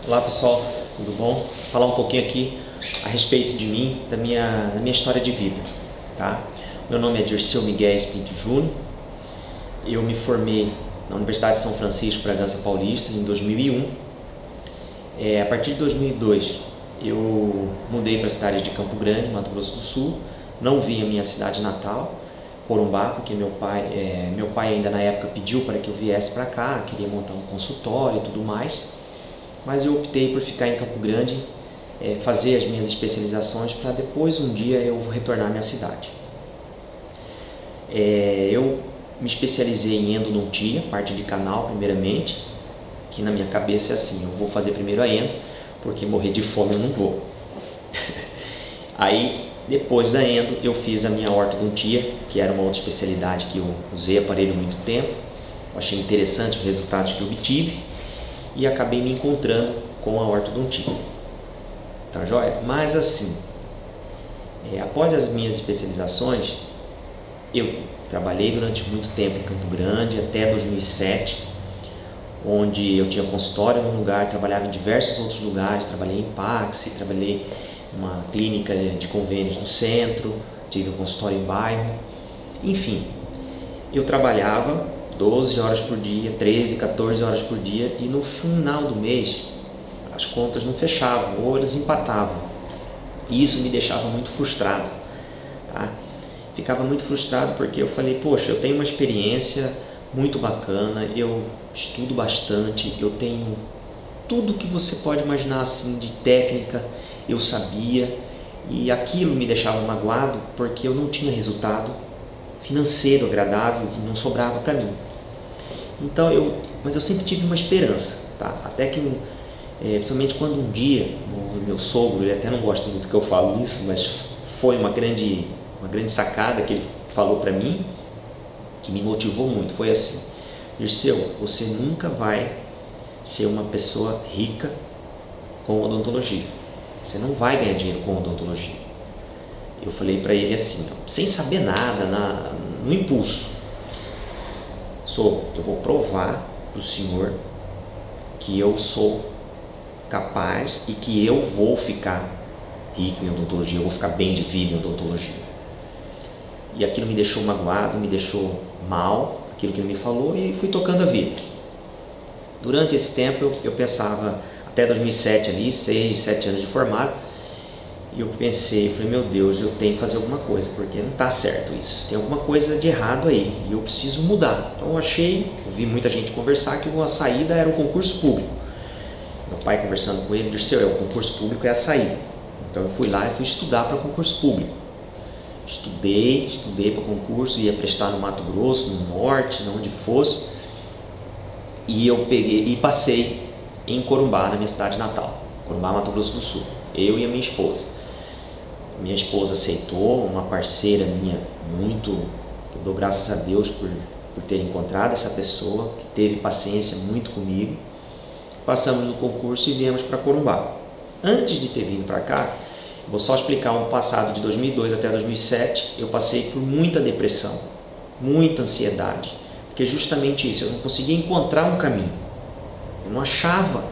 Olá pessoal, tudo bom? Vou falar um pouquinho aqui a respeito de mim, da minha história de vida, tá? Meu nome é Dirceu Miguel Pinto Júnior, eu me formei na Universidade de São Francisco, Bragança Paulista, em 2001. A partir de 2002 eu mudei para a cidade de Campo Grande, Mato Grosso do Sul. Não vim à minha cidade natal, Corumbá, porque meu pai ainda na época pediu para que eu viesse para cá, queria montar um consultório e tudo mais. Mas eu optei por ficar em Campo Grande, fazer as minhas especializações para depois um dia eu retornar à minha cidade. Eu me especializei em endodontia, parte de canal primeiramente, que na minha cabeça é assim, eu vou fazer primeiro a endo, porque morrer de fome eu não vou. Aí depois da endo eu fiz a minha ortodontia, que era uma outra especialidade que eu usei aparelho há muito tempo. Eu achei interessante os resultados que eu obtive e acabei me encontrando com a ortodontia. Tá joia? Mas assim, após as minhas especializações, eu trabalhei durante muito tempo em Campo Grande, até 2007, onde eu tinha consultório num lugar, trabalhava em diversos outros lugares, trabalhei em Paxi, trabalhei em uma clínica de convênios no centro, tive um consultório em bairro, enfim, eu trabalhava 12 horas por dia, 13, 14 horas por dia, e no final do mês as contas não fechavam ou elas empatavam, e isso me deixava muito frustrado, tá? Ficava muito frustrado porque eu falei, poxa, eu tenho uma experiência muito bacana, eu estudo bastante, eu tenho tudo que você pode imaginar assim de técnica, eu sabia, e aquilo me deixava magoado porque eu não tinha resultado financeiro agradável, que não sobrava para mim. Então mas eu sempre tive uma esperança, tá? Até que principalmente quando um dia o meu sogro, ele até não gosta muito que eu falo isso, mas foi uma grande sacada que ele falou para mim, que me motivou muito. Foi assim: Dirceu, você nunca vai ser uma pessoa rica com odontologia, você não vai ganhar dinheiro com odontologia. Eu falei para ele assim, ó, sem saber nada, no impulso: eu vou provar para o senhor que eu sou capaz e que eu vou ficar rico em odontologia, eu vou ficar bem de vida em odontologia. E aquilo me deixou magoado, me deixou mal, aquilo que ele me falou, e fui tocando a vida. Durante esse tempo eu pensava, até 2007 ali, 6, 7 anos de formado, e eu pensei, falei, meu Deus, eu tenho que fazer alguma coisa, porque não está certo isso, tem alguma coisa de errado aí, e eu preciso mudar. Então eu ouvi muita gente conversar que uma saída era o concurso público. Meu pai conversando com ele, disse, o concurso público é a saída. Então eu fui lá e fui estudar para concurso público. Estudei para concurso, ia prestar no Mato Grosso, no Norte, onde fosse, e eu peguei e passei em Corumbá, na minha cidade natal, Corumbá, Mato Grosso do Sul, eu e a minha esposa. Minha esposa aceitou, uma parceira minha eu dou graças a Deus por ter encontrado essa pessoa, que teve paciência muito comigo. Passamos no concurso e viemos para Corumbá. Antes de ter vindo para cá, vou só explicar um passado de 2002 até 2007, eu passei por muita depressão, muita ansiedade, porque justamente isso, eu não conseguia encontrar um caminho. Eu não achava,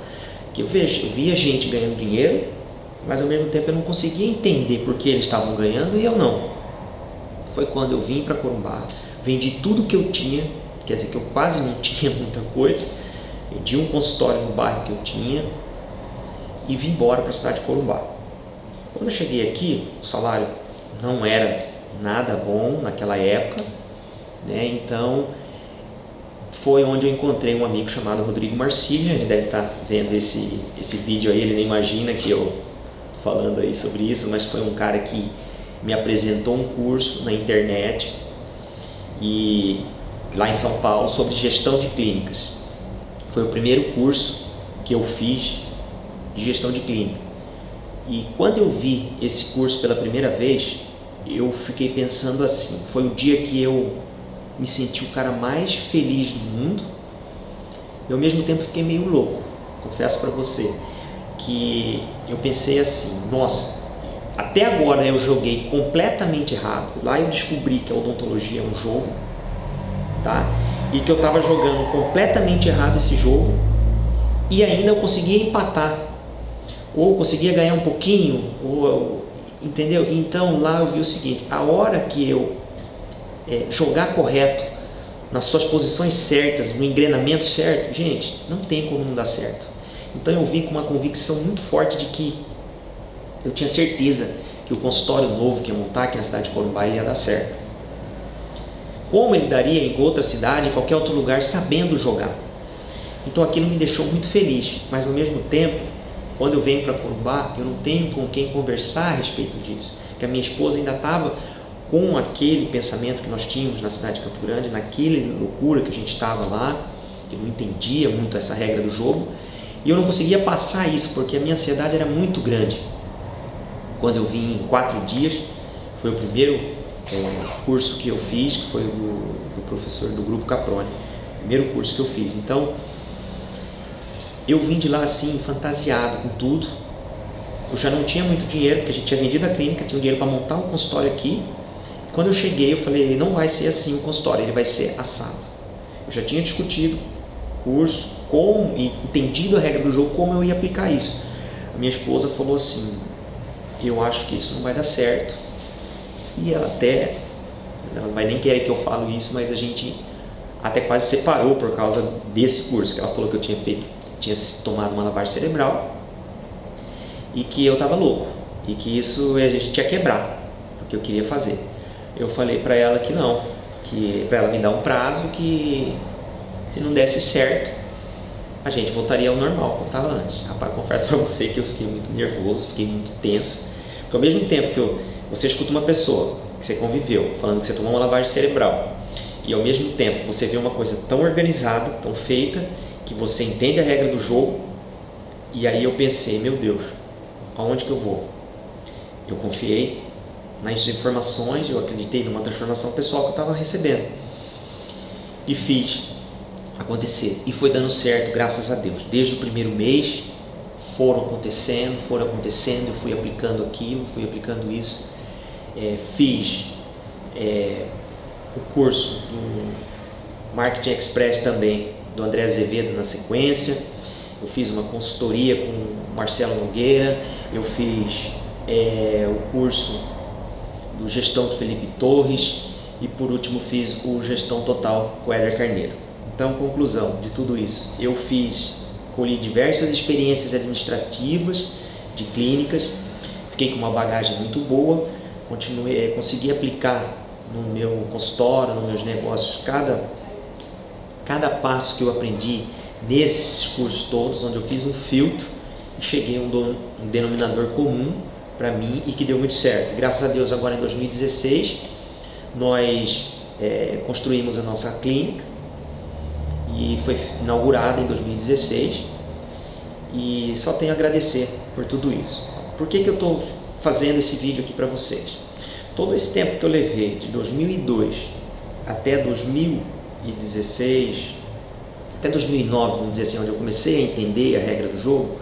que eu via gente ganhando dinheiro, mas ao mesmo tempo eu não conseguia entender por que eles estavam ganhando e eu não. Foi quando eu vim para Corumbá, vendi tudo que eu tinha, quer dizer que eu quase não tinha muita coisa, vendi um consultório no bairro que eu tinha e vim embora para a cidade de Corumbá. Quando eu cheguei aqui, o salário não era nada bom naquela época, né? Então foi onde eu encontrei um amigo chamado Rodrigo Marcílio. Ele deve estar vendo esse vídeo aí, ele nem imagina que eu tô falando aí sobre isso, mas foi um cara que me apresentou um curso na internet e lá em São Paulo sobre gestão de clínicas. Foi o primeiro curso que eu fiz de gestão de clínica. E quando eu vi esse curso pela primeira vez, eu fiquei pensando assim, foi o dia que eu me senti o cara mais feliz do mundo. Eu ao mesmo tempo fiquei meio louco, confesso para você, que eu pensei assim, nossa, até agora eu joguei completamente errado, lá eu descobri que a odontologia é um jogo, tá? E que eu estava jogando completamente errado esse jogo, e ainda eu conseguia empatar, ou conseguia ganhar um pouquinho, entendeu? Então lá eu vi o seguinte: a hora que eu jogar correto, nas suas posições certas, no engrenamento certo, gente, não tem como não dar certo. Então eu vim com uma convicção muito forte de que eu tinha certeza que o consultório novo que ia montar aqui na cidade de Corumbá ia dar certo. Como ele daria em outra cidade, em qualquer outro lugar, sabendo jogar. Então aquilo me deixou muito feliz, mas ao mesmo tempo, quando eu venho para Corumbá, eu não tenho com quem conversar a respeito disso, porque a minha esposa ainda estava com aquele pensamento que nós tínhamos na cidade de Campo Grande, naquela loucura que a gente estava lá, que não entendia muito essa regra do jogo, e eu não conseguia passar isso, porque a minha ansiedade era muito grande. Quando eu vim em 4 dias, foi o primeiro curso que eu fiz, que foi do professor do Grupo Caproni, primeiro curso que eu fiz. Então, eu vim de lá assim, fantasiado com tudo. Eu já não tinha muito dinheiro, porque a gente tinha vendido a clínica, tinha dinheiro para montar um consultório aqui. Quando eu cheguei, eu falei: não vai ser assim o consultório, ele vai ser assado. Eu já tinha discutido o curso, e entendido a regra do jogo, como eu ia aplicar isso. A minha esposa falou assim: eu acho que isso não vai dar certo. E ela não vai nem querer que eu fale isso, mas a gente até quase separou por causa desse curso, que ela falou que eu tinha tomado uma lavagem cerebral e que eu estava louco, e que isso a gente ia quebrar, o que eu queria fazer. Eu falei para ela que não, que para ela me dar um prazo, que se não desse certo, a gente voltaria ao normal, como estava antes. Rapaz, confesso para você que eu fiquei muito nervoso, fiquei muito tenso, porque ao mesmo tempo que você escuta uma pessoa que você conviveu, falando que você tomou uma lavagem cerebral, e ao mesmo tempo você vê uma coisa tão organizada, tão feita, que você entende a regra do jogo, e aí eu pensei: meu Deus, aonde que eu vou? Eu confiei nas informações, eu acreditei numa transformação pessoal que eu estava recebendo, e fiz acontecer, e foi dando certo, graças a Deus. Desde o primeiro mês foram acontecendo, eu fui aplicando aquilo, fui aplicando isso. Fiz o curso do Marketing Express também, do André Azevedo, na sequência. Eu fiz uma consultoria com o Marcelo Nogueira, eu fiz o curso do Gestão do Felipe Torres, e por último fiz o Gestão Total com o Éder Carneiro. Então, conclusão de tudo isso: eu colhi diversas experiências administrativas de clínicas, fiquei com uma bagagem muito boa, consegui aplicar no meu consultório, nos meus negócios, cada passo que eu aprendi nesses cursos todos, onde eu fiz um filtro e cheguei a um denominador comum para mim, e que deu muito certo. Graças a Deus, agora em 2016, nós construímos a nossa clínica, e foi inaugurada em 2016, e só tenho a agradecer por tudo isso. Por que eu estou fazendo esse vídeo aqui para vocês? Todo esse tempo que eu levei, de 2002 até 2016, até 2009, vamos dizer assim, onde eu comecei a entender a regra do jogo,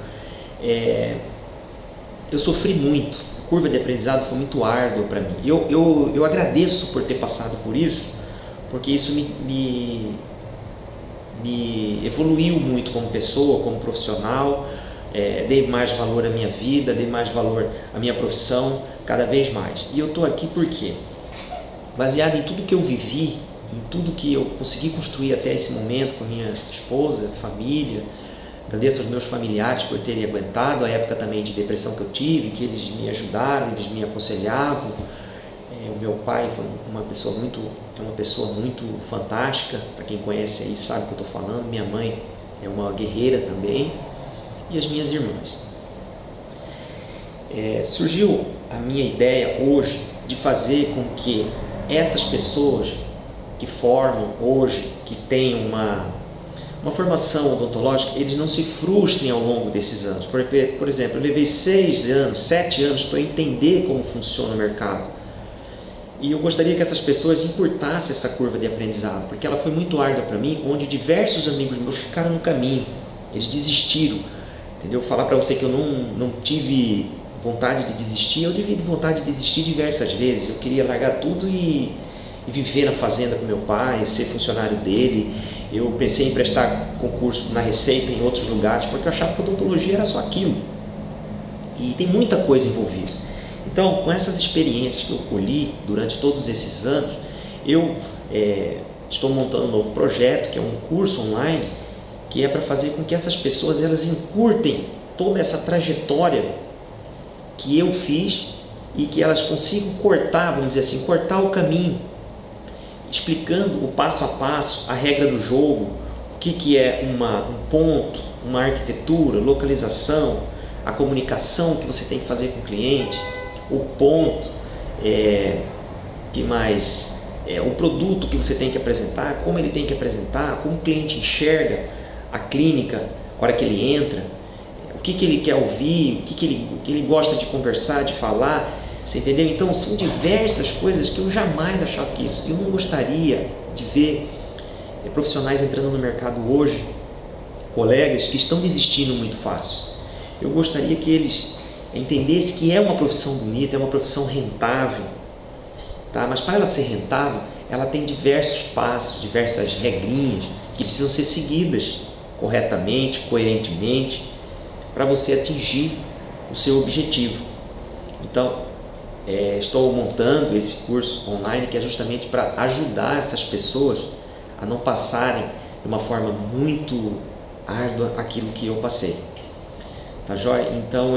eu sofri muito. A curva de aprendizado foi muito árdua para mim. Eu agradeço por ter passado por isso, porque isso me evoluiu muito como pessoa, como profissional. Dei mais valor à minha vida, dei mais valor à minha profissão, cada vez mais. E eu estou aqui porque, baseado em tudo que eu vivi, em tudo que eu consegui construir até esse momento com a minha esposa, família, agradeço aos meus familiares por terem aguentado a época também de depressão que eu tive, que eles me ajudaram, eles me aconselhavam. O meu pai foi uma pessoa muito fantástica, para quem conhece aí sabe o que eu estou falando. Minha mãe é uma guerreira também, e as minhas irmãs. Surgiu a minha ideia hoje de fazer com que essas pessoas que formam hoje, que têm uma formação odontológica, eles não se frustrem ao longo desses anos. Por exemplo, eu levei 6 anos, 7 anos para entender como funciona o mercado. E eu gostaria que essas pessoas encurtassem essa curva de aprendizado, porque ela foi muito árdua para mim, onde diversos amigos meus ficaram no caminho, eles desistiram, entendeu? Falar para você que eu não tive vontade de desistir, eu tive vontade de desistir diversas vezes. Eu queria largar tudo e viver na fazenda com meu pai, ser funcionário dele, Eu pensei em prestar concurso na Receita em outros lugares, porque eu achava que a odontologia era só aquilo. E tem muita coisa envolvida. Então, com essas experiências que eu colhi durante todos esses anos, eu estou montando um novo projeto, que é um curso online, que é para fazer com que essas pessoas elas encurtem toda essa trajetória que eu fiz e que elas consigam cortar, vamos dizer assim, cortar o caminho, explicando o passo a passo, a regra do jogo, o que é um ponto, uma arquitetura, localização, a comunicação que você tem que fazer com o cliente, o ponto, que mais, o produto que você tem que apresentar, como ele tem que apresentar, como o cliente enxerga a clínica na hora que ele entra, o que ele quer ouvir, o que ele gosta de conversar, de falar, você entendeu? Então são diversas coisas que eu jamais achava que isso. Eu não gostaria de ver profissionais entrando no mercado hoje, colegas que estão desistindo muito fácil. Eu gostaria que eles entendessem que é uma profissão bonita, é uma profissão rentável, tá? Mas para ela ser rentável, ela tem diversos passos, diversas regrinhas que precisam ser seguidas corretamente, coerentemente, para você atingir o seu objetivo. Então, estou montando esse curso online que é justamente para ajudar essas pessoas a não passarem de uma forma muito árdua aquilo que eu passei. Tá joia? Então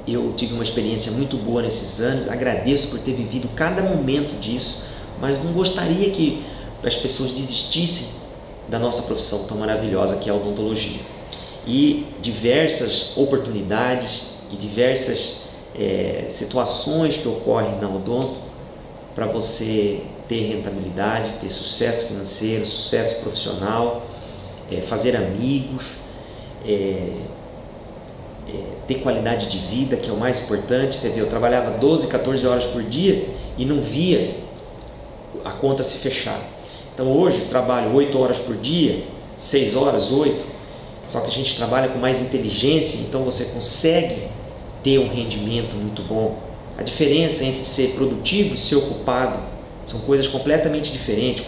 eu tive uma experiência muito boa nesses anos, agradeço por ter vivido cada momento disso, mas não gostaria que as pessoas desistissem da nossa profissão tão maravilhosa que é a odontologia. E diversas oportunidades e diversas situações que ocorrem na odonto para você ter rentabilidade, ter sucesso financeiro, sucesso profissional, fazer amigos, ter qualidade de vida, que é o mais importante. Você vê, eu trabalhava 12, 14 horas por dia e não via a conta se fechar. Então hoje eu trabalho 8 horas por dia, 6 horas, 8, só que a gente trabalha com mais inteligência, então você consegue ter um rendimento muito bom. A diferença entre ser produtivo e ser ocupado são coisas completamente diferentes.